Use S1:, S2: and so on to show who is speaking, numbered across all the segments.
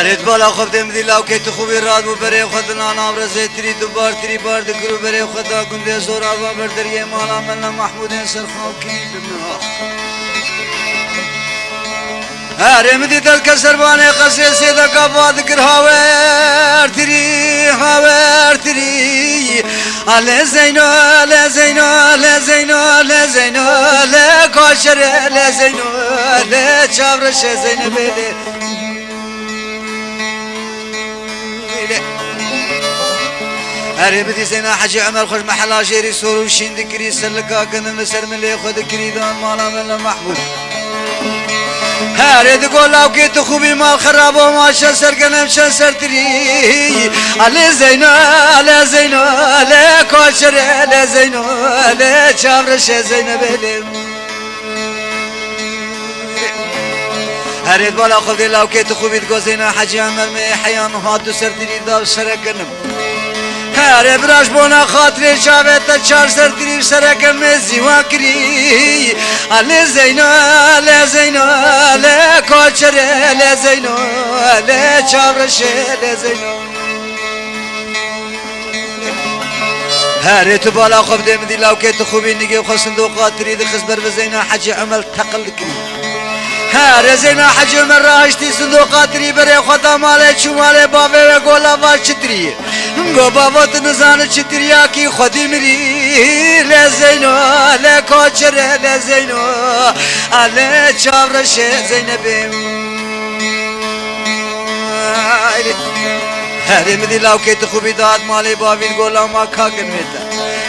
S1: اريد بالا خب دم دلا و كيت خوبي راد و بري خدنا نابر زيتري دوبار تري بار دكرو بري خدا كنده زور آوا بردريه مالا ملنا محمود سرخاو کی بمها ارم دي دل كسربانه قصه سيدا قباد كر هاور تري على زينو على زينو على زينو على زينو على كاشر على زينو على چاورش زينب هري بدي زينا حجي عمر خوش محلا جيري سورو شين دكري سلكا كن مسر ملي خد كريدان مالا ملا محمود هري تقول لو كنت خوبي ما خراب وما شسر كنم شسر تري على زينو على زينو على كوشر على زينو على شامرش زينب هري تقول خذي لو كنت خوبي تقول زينا حجي عمر مي حيان هاتو سر تري دار شركنم هر براش بونا خاطر شابت چار سر تريب سرکم زیوا کری علی زینو علی زینو علی کوچر علی زینو علی چاورش علی زینو هر تو بالا خوب دم دی لو که تو خوبی نگی خو صندوق تريد خزبر بزینا حج عمل تقل کری هر زینا حج عمل راشتی صندوق تری بر خدا مال چوال بابه و گولا واش تری گو بابات نزان چتریا کی خودی مری لزینو لکوچر لزینو علی چاورش زینبیم هری مدی لو که تو خوبی داد مالی بابین گولا ما کاکن میتا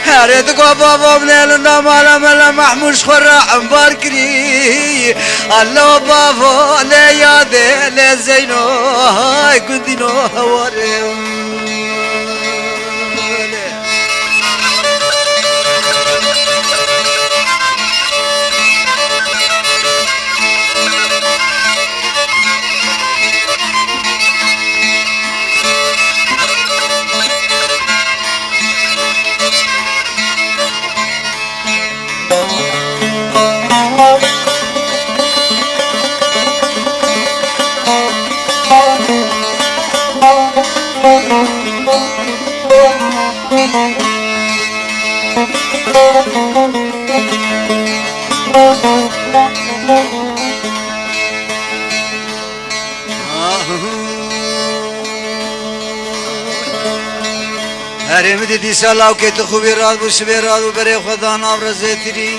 S1: هری تو گو بابا بلیلندا مالا ملا محموش خورا انبار کری الله بابا لیاده لزینو های گندینو هواره هري مدي دي سالاو كي تخوبي راد بو شبي راد وبري خدا نابر زيتري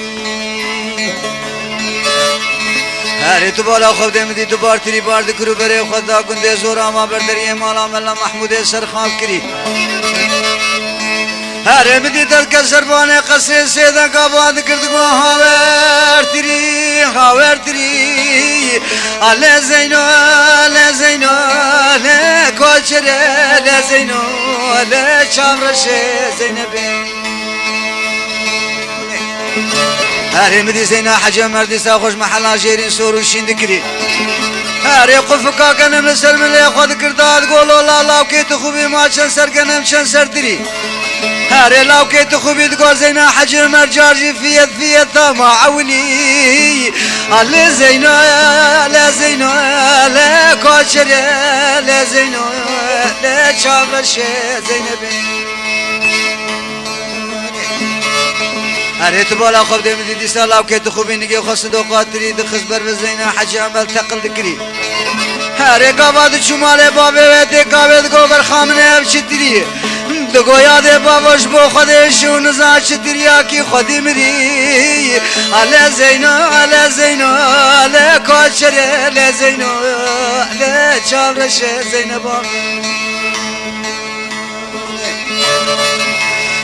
S1: هري تبالا خوب دي مدي دوبار تري بار دكرو بري خدا كنده زورا ما بردريه مالا ملا محمود سرخاب كري هري مدي دل كسربانه قصه سيدا قباد كردگو هاور تري على زينو على زينو على كوچر على زينو على چامرش زينب هري مدي زينا حجه مردي سا خوش محلا جيرين سورو شين دكري هري قفكا كان مسر من خود كرداد قولو لا لا كي تخوبي ما چن سر كنم چن سر تري هري لو كي تخوبي تقول زينا حجه مرجارجي فيت ما عولي على زينو على زينو على كوشر على زينو على چاورش زينب هري تبالا خوب دم دي سالاو كي تخوبي نگي خو صندوق تريد خزبر بزينا حج عمل تقل دكري هري قباد چمال بابه و دي قابد گوبر خامنه بچتري دگو یاد باباش بو خودش و نزا چتریاکی خودی مری علی زینو علی زینو علی کوچر علی زینو علی چاورش زینبا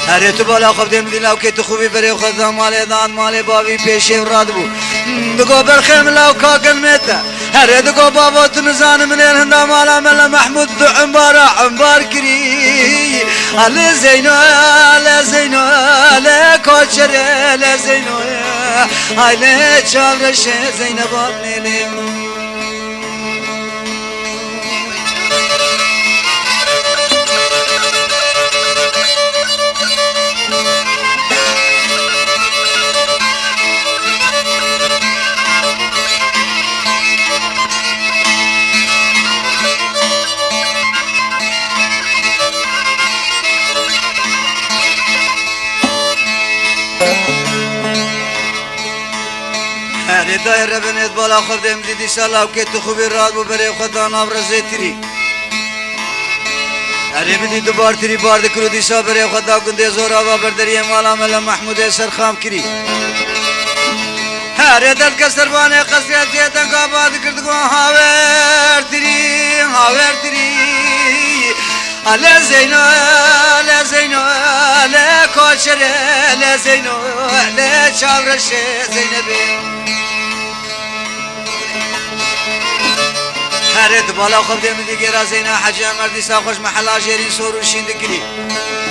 S1: هر تو بالا خوب دم دیلاو که تو خوبی بری خدا مال دان مال بابی پیش راد بو دگو برخم لاو کاکن میتا هر دگو بابا تو نزان من الهندا مالا ملا محمود دو عمبار کری علی زینو علی زینو علی کوچر علی زینو علی چاورش زینبا نیلی هر دایر بنت بالا خوب دم دیدی سلام که تو خوبی راد بو بره خدا نابرزه تری هر بدی دوبار تری بار دکرو دیسا بره خدا گنده زورا و بردری مالا ملا محمود سرخام کری هر دل کسربانه قصیت زیتن که آباد کردگو هاور تری علی زینو علی زینو علی کوچر علی زینو علی چاورش زینبی هر بالا خوب دم دیگه را زینا حج عمر دیسا خوش محلا جیرین سوروشین دکری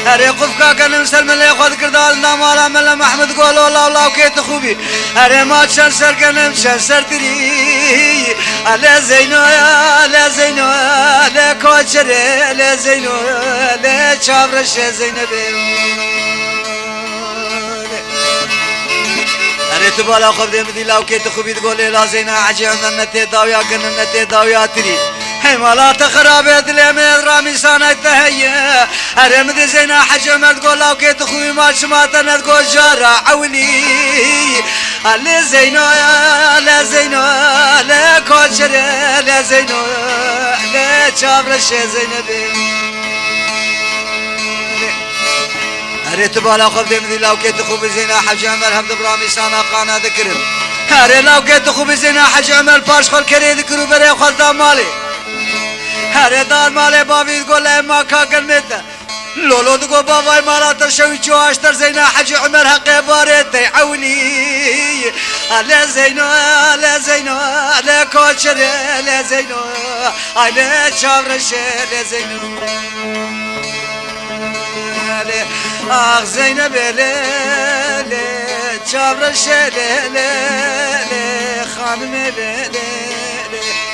S1: هر قف کا کنم سلم لی خود کردال نامالا ملا محمد گول الله که تو خوبی هر ما چند سر کنم چند سر تری علی زینو علی زینو علی کوچر علی زینو علی چاورش زینبی هر تو بالا خوب دم دیلاو که تو خوبی گول لا زینا حج عمر نت داویا کنن نت داویا تری حمالات خرابت لمن رامي سانة تهيا هرمد زينا حج ما تقول لو كي تخوي ما شماتنا تقول جارة عولي على زينو على زينو على كوشر على زينو على شابرش زينبي هريت بالا خوب دمدي لو كي تخوي زينا حج عمر هم برامي سانة قانا ذكرم هري لو كي تخوي زينا حج عمر باش خل كري ذكرو بري خل مالي هر دار مال باوید گله ما کاکن میته لولو دگو بابای مالا ترشوی چواشتر زینا حج عمر حق بارد عونی علی زینو علی زینو علی کوچر علی زینو علی چاورش علی زینو علی آخ زینب علی چاورش علی خانم علی